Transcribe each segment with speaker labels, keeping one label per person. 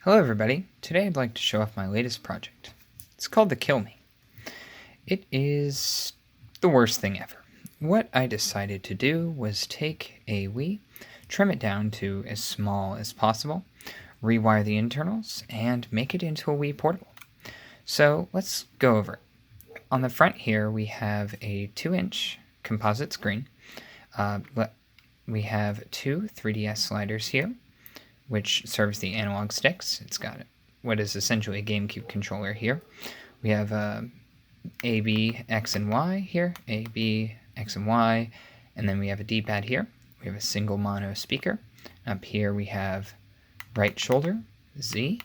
Speaker 1: Hello everybody, today I'd like to show off my latest project. It's called the Kill Me. It is the worst thing ever. What I decided to do was take a Wii, trim it down to as small as possible, rewire the internals, and make it into a Wii Portable. So let's go over it. On the front here we have a 2-inch composite screen. We have two 3DS sliders here, which serves the analog sticks. It's got what is essentially a GameCube controller here. We have A, B, X, and Y here, A, B, X, and Y, and then we have a D-pad here. We have a single mono speaker. Up here we have right shoulder, Z,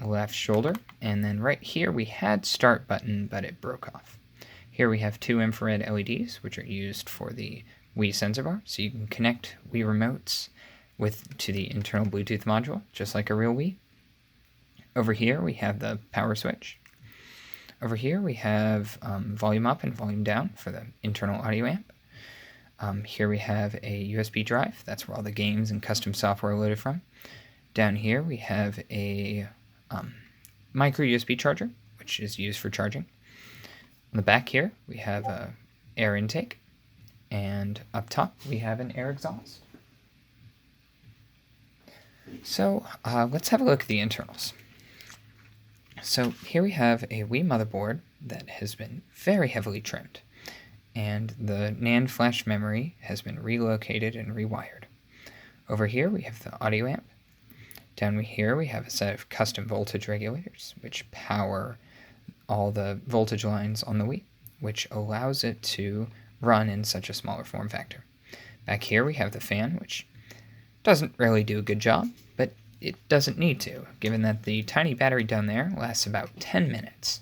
Speaker 1: left shoulder, and then right here we had start button, but it broke off. Here we have two infrared LEDs, which are used for the Wii sensor bar, so you can connect Wii remotes to the internal Bluetooth module, just like a real Wii. Over here we have the power switch. Over here we have volume up and volume down for the internal audio amp. Here we have a USB drive. That's where all the games and custom software are loaded from. Down here we have a micro USB charger, which is used for charging. On the back here we have a air intake, and up top we have an air exhaust. So let's have a look at the internals. So here we have a Wii motherboard that has been very heavily trimmed, and the NAND flash memory has been relocated and rewired. Over here we have the audio amp. Down here we have a set of custom voltage regulators which power all the voltage lines on the Wii, which allows it to run in such a smaller form factor. Back here we have the fan, which doesn't really do a good job, but it doesn't need to, given that the tiny battery down there lasts about 10 minutes.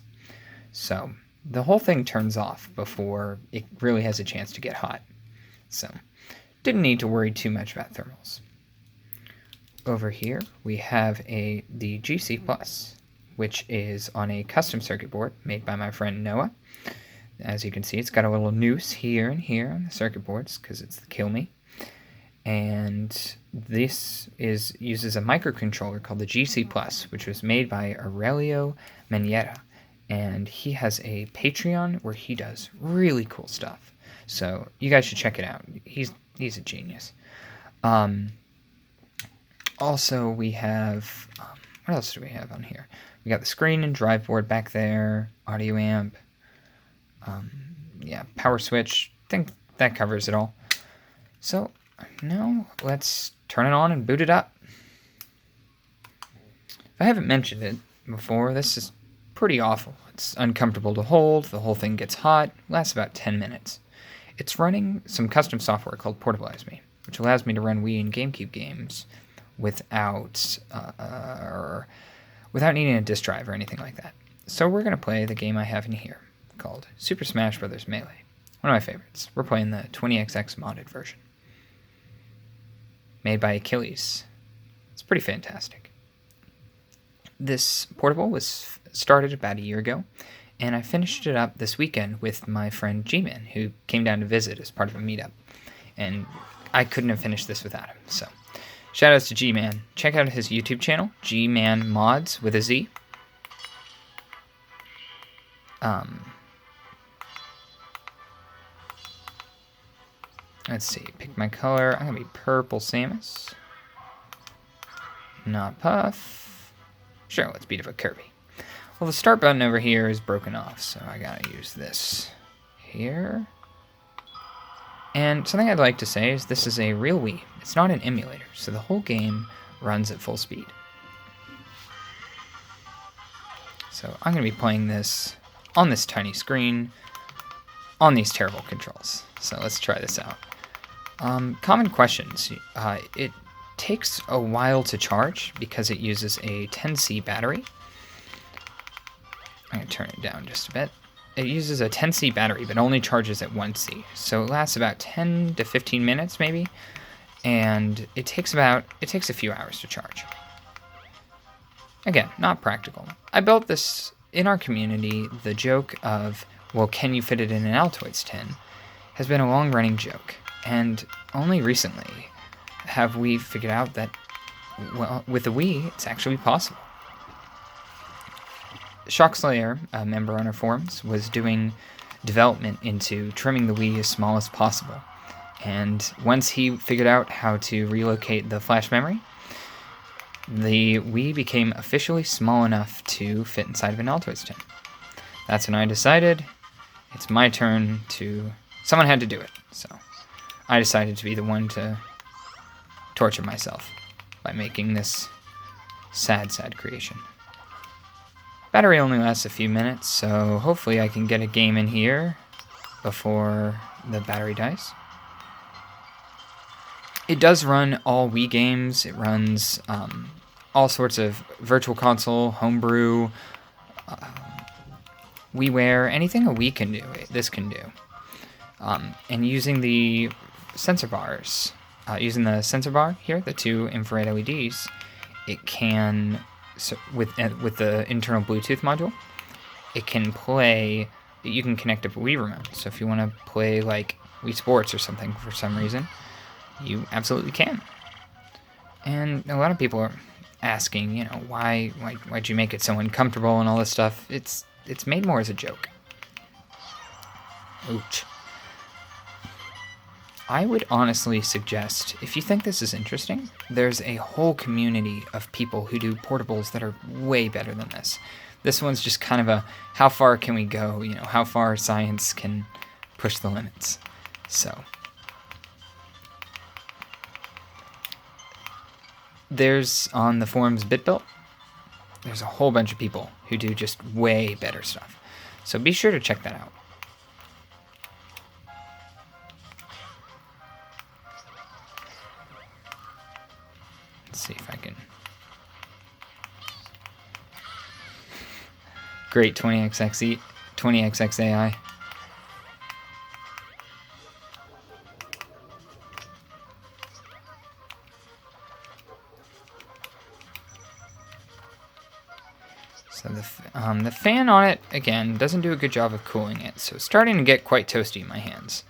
Speaker 1: So the whole thing turns off before it really has a chance to get hot. So didn't need to worry too much about thermals. Over here we have the GC Plus, which is on a custom circuit board made by my friend Noah. As you can see, it's got a little noose here and here on the circuit boards because it's the Kill Me. And this uses a microcontroller called the GC Plus, which was made by Aurelio Maniera, and he has a Patreon where he does really cool stuff. So you guys should check it out. He's a genius. Also, we have what else do we have on here? We got the screen and drive board back there, audio amp, power switch. I think that covers it all. So now let's turn it on and boot it up. If I haven't mentioned it before, this is pretty awful. It's uncomfortable to hold, the whole thing gets hot, lasts about 10 minutes. It's running some custom software called Portabilize Me, which allows me to run Wii and GameCube games without needing a disk drive or anything like that. So we're going to play the game I have in here called Super Smash Bros. Melee. One of my favorites. We're playing the 20XX modded version, made by Achilles. It's pretty fantastic. This portable was started about a year ago, and I finished it up this weekend with my friend G-Man, who came down to visit as part of a meetup. And I couldn't have finished this without him, so shoutouts to G-Man. Check out his YouTube channel, G-Man Mods with a Z. Let's see, pick my color. I'm going to be purple Samus. Not Puff. Sure, let's beat up a Kirby. Well, the start button over here is broken off, so I got to use this here. And something I'd like to say is this is a real Wii. It's not an emulator, so the whole game runs at full speed. So I'm going to be playing this on this tiny screen on these terrible controls. So let's try this out. Common questions. It takes a while to charge because it uses a 10C battery. I'm going to turn it down just a bit. It uses a 10C battery, but only charges at 1C. So it lasts about 10 to 15 minutes maybe, and it takes a few hours to charge. Again, not practical. I built this in our community. The joke of, well, can you fit it in an Altoids tin, has been a long-running joke, and only recently have we figured out that well, with the Wii, it's actually possible. Shockslayer, a member on our forums, was doing development into trimming the Wii as small as possible. And once he figured out how to relocate the flash memory, the Wii became officially small enough to fit inside of an Altoids tin. That's when I decided it's my turn to... Someone had to do it, so I decided to be the one to torture myself by making this sad, sad creation. Battery only lasts a few minutes, so hopefully I can get a game in here before the battery dies. It does run all Wii games. It runs all sorts of Virtual Console, Homebrew, WiiWare, anything a Wii can do, this can do. And using the sensor bars, using the sensor bar here, the two infrared LEDs, it can, with the internal Bluetooth module, it can play, you can connect up a Wii remote. So if you want to play like Wii Sports or something for some reason, you absolutely can. And a lot of people are asking, you know, why'd you make it so uncomfortable and all this stuff? It's made more as a joke. Ouch. I would honestly suggest, if you think this is interesting, there's a whole community of people who do portables that are way better than this. This one's just kind of a, how far can we go? You know, how far science can push the limits. So, there's, on the forums BitBuilt, there's a whole bunch of people who do just way better stuff. So be sure to check that out. Let's see if I can... Great 20XX AI. So the fan on it, again, doesn't do a good job of cooling it, so it's starting to get quite toasty in my hands.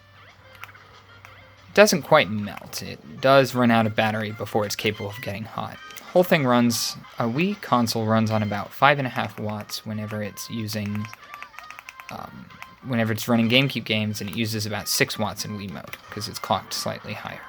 Speaker 1: It doesn't quite melt. It does run out of battery before it's capable of getting hot. The whole thing runs, a Wii console runs on about 5.5 watts whenever it's using, whenever it's running GameCube games, and it uses about 6 watts in Wii mode, because it's clocked slightly higher.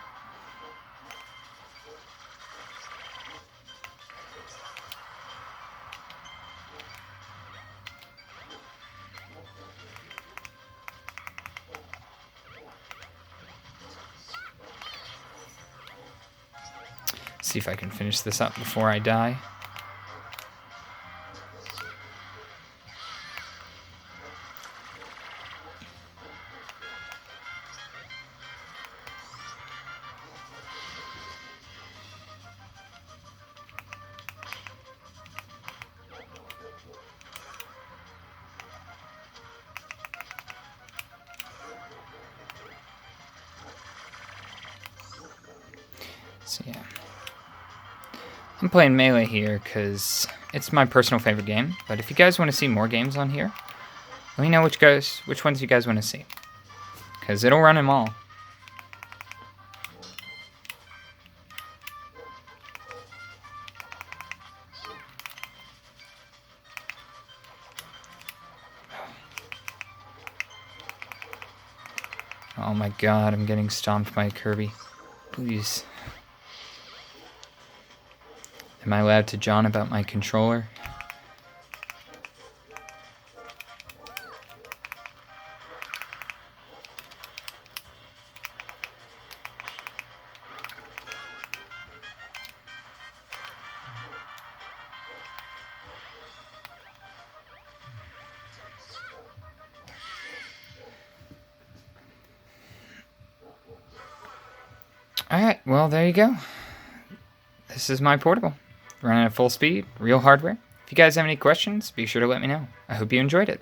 Speaker 1: See if I can finish this up before I die. So yeah. I'm playing Melee here because it's my personal favorite game, but if you guys want to see more games on here, let me know which ones you guys want to see, because it'll run them all. Oh my god, I'm getting stomped by Kirby. Please. Am I allowed to John about my controller? Alright, well, there you go. This is my portable. Running at full speed, real hardware. If you guys have any questions, be sure to let me know. I hope you enjoyed it.